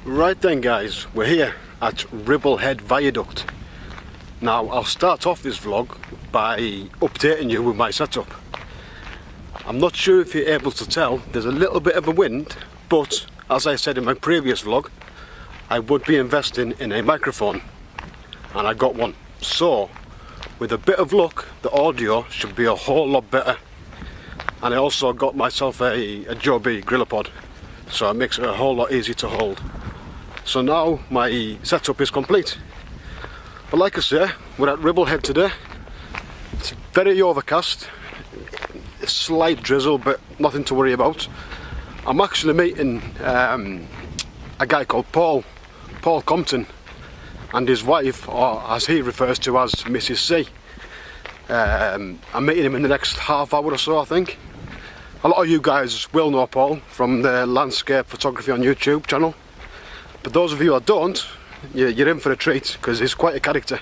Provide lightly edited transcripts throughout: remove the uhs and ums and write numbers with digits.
Right then guys, we're here at RIBBLEHEAD Viaduct. Now I'll start off this vlog by updating you with my setup. I'm not sure if you're able to tell, there's a little bit of a wind, but as I said in my previous vlog, I would be investing in a microphone, and I got one. So with a bit of luck, the audio should be a whole lot better. And I also got myself a Joe B gorilla pod, so it makes it a whole lot easier to hold. So now my setup is complete. But like I say, we're at RIBBLEHEAD today. It's very overcast, a slight drizzle, but nothing to worry about. I'm actually meeting a guy called Paul Compton, and his wife, or as he refers to as Mrs. C. I'm meeting him in the next half hour or so, I think. A lot of you guys will know Paul from the landscape photography on YouTube channel. But those of you that don't, you're in for a treat, because he's quite a character.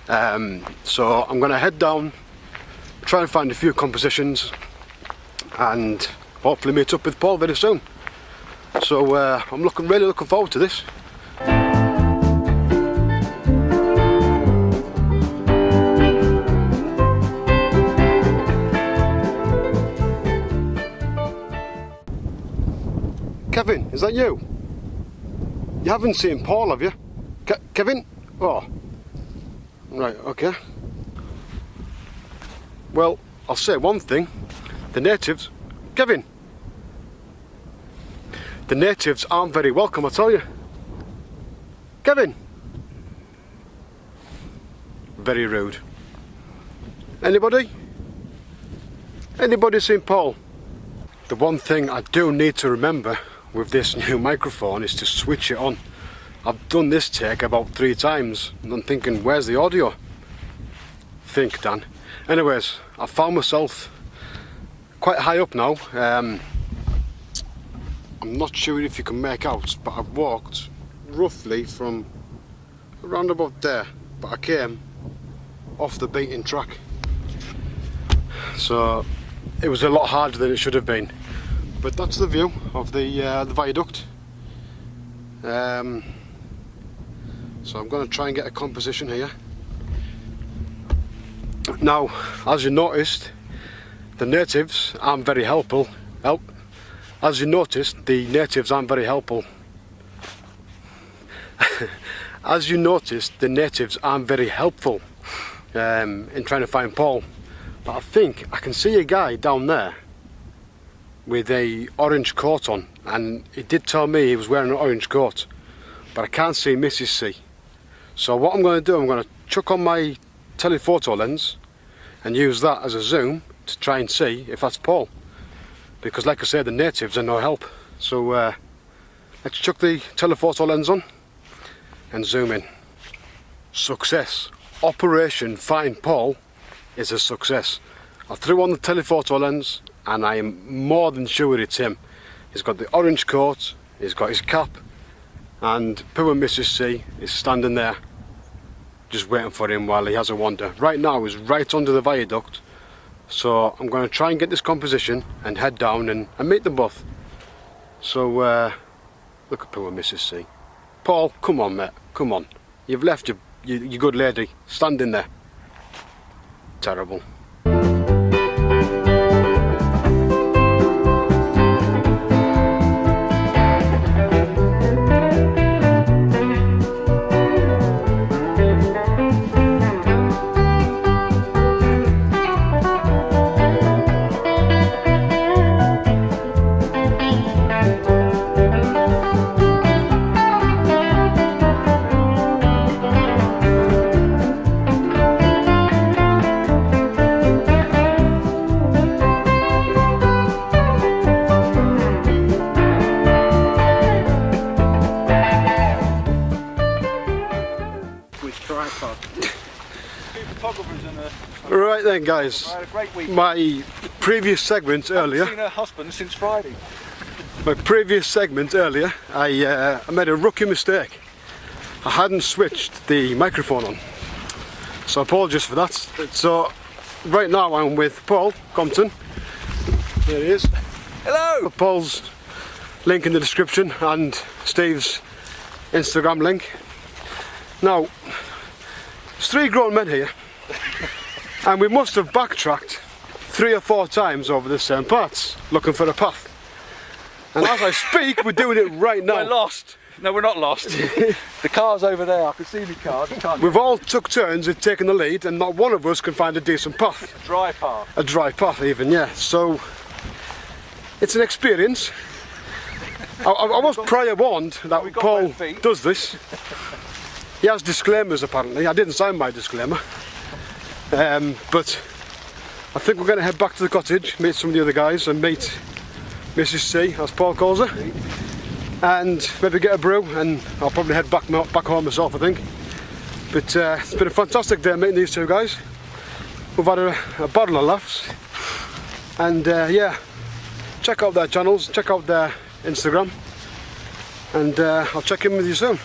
So I'm going to head down, try and find a few compositions, and hopefully meet up with Paul very soon. So I'm really looking forward to this. Kevin, is that you? You haven't seen Paul, have you? Kevin? Oh. Right, okay. Well, I'll say one thing. The natives... Kevin! The natives aren't very welcome, I tell you. Kevin! Very rude. Anybody? Anybody seen Paul? The one thing I do need to remember with this new microphone is to switch it on. I've done this take about 3 times and I'm thinking, where's the audio? Think, Dan. Anyways, I found myself quite high up now. I'm not sure if you can make out, but I've walked roughly from around about there, but I came off the beaten track. So it was a lot harder than it should have been. But that's the view of the viaduct. So I'm going to try and get a composition here. Now, as you noticed, the natives aren't very helpful. As you noticed, the natives aren't very helpful. As you noticed, the natives aren't very helpful in trying to find Paul. But I think I can see a guy down there with a orange coat on, and he did tell me he was wearing an orange coat, but I can't see Mrs. C. So what I'm going to do, I'm going to chuck on my telephoto lens and use that as a zoom to try and see if that's Paul, because like I said, the natives are no help. So let's chuck the telephoto lens on and zoom in. Success. Operation Find Paul is a success. I threw on the telephoto lens and I am more than sure it's him. He's got the orange coat, he's got his cap, and poor Mrs. C is standing there just waiting for him while he has a wander. Right now he's right under the viaduct, so I'm going to try and get this composition and head down and meet them both. So look at poor Mrs. C. Paul, come on mate, come on. You've left your good lady standing there. Terrible. then, guys. I had a great week. My previous segment earlier. I haven't seen her husband since Friday. My previous segment earlier, I made a rookie mistake. I hadn't switched the microphone on, so apologies for that. So right now I'm with Paul Compton. There he is. Hello. Paul's link in the description and Steve's Instagram link. Now, there's 3 grown men here, and we must have backtracked 3 or 4 times over the same parts, looking for a path. And as I speak, we're doing it right now. We're lost. No, we're not lost. The car's over there. I can see the car. We've all took turns at taking the lead, and not one of us can find a decent path. Dry path. A dry path, even, yeah. So it's an experience. I was prior warned that Paul does this. He has disclaimers apparently. I didn't sign my disclaimer, but I think we're going to head back to the cottage, meet some of the other guys, and meet Mrs. C, as Paul calls her, and maybe get a brew, and I'll probably head back home myself, I think. But it's been a fantastic day meeting these 2 guys. We've had a bottle of laughs, and yeah, check out their channels, check out their Instagram, and I'll check in with you soon.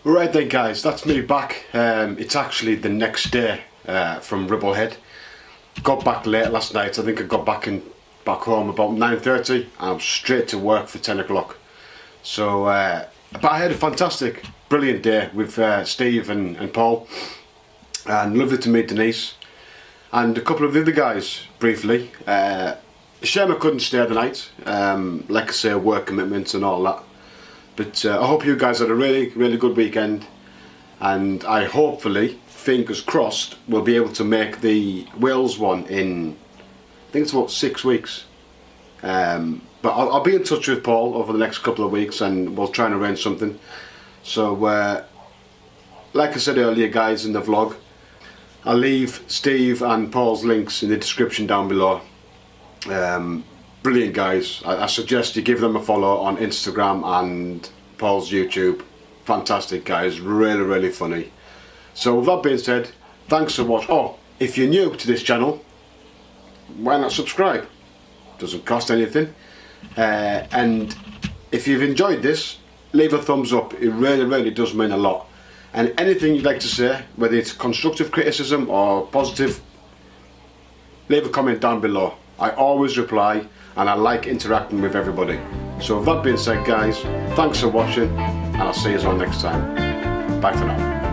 Right then, guys, that's me back. It's actually the next day from RIBBLEHEAD. Got back late last night. I think I got back home about 9:30, and I'm straight to work for 10 o'clock. So, but I had a fantastic, brilliant day with Steve and Paul, and lovely to meet Denise and a couple of the other guys briefly. Shame I couldn't stay the night. Like I say, work commitments and all that. But I hope you guys had a really, really good weekend, and I hopefully, fingers crossed, will be able to make the Wales one in, I think it's about 6 weeks. But I'll be in touch with Paul over the next couple of weeks, and we'll try and arrange something. So, like I said earlier, guys, in the vlog, I'll leave Steve and Paul's links in the description down below. Brilliant guys. I suggest you give them a follow on Instagram and Paul's YouTube. Fantastic guys, really, really funny. So with that being said, thanks for watching. Oh, if you're new to this channel, why not subscribe? Doesn't cost anything. And if you've enjoyed this, leave a thumbs up. It really, really does mean a lot. And anything you'd like to say, whether it's constructive criticism or positive, leave a comment down below. I always reply, and I like interacting with everybody. So with that being said, guys, thanks for watching, and I'll see you all next time. Bye for now.